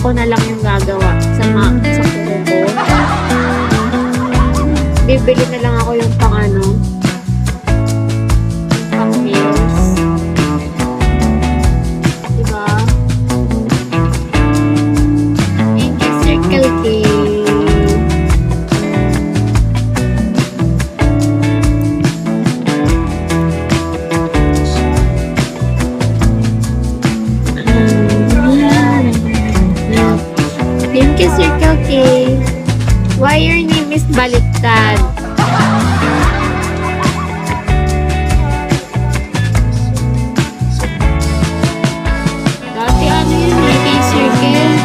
ako na lang yung gagawa sa kuko ko. Bibili na lang ako yung pang meals. Diba? Thank you, Circle K. Thank you, Circle K. Why your name is Baliktad? Dati ano yun eh, kay Circle?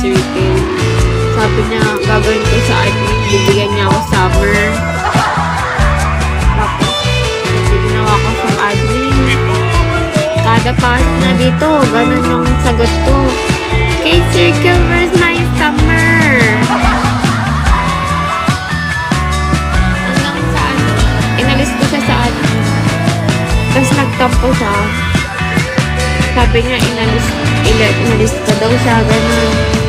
Circle. Sabi niya, gagawin ko sa admin, bibigyan niya ako summer. Tapos, ginawa ko sa admin. Kada pasok na dito, ganun yung sagot ko. Okay, Circle, where's my summer? Hanggang saan? Inalis ko siya sa admin. Tapos nagtampo siya. Sabi niya, inalis ko daw siya, ganun.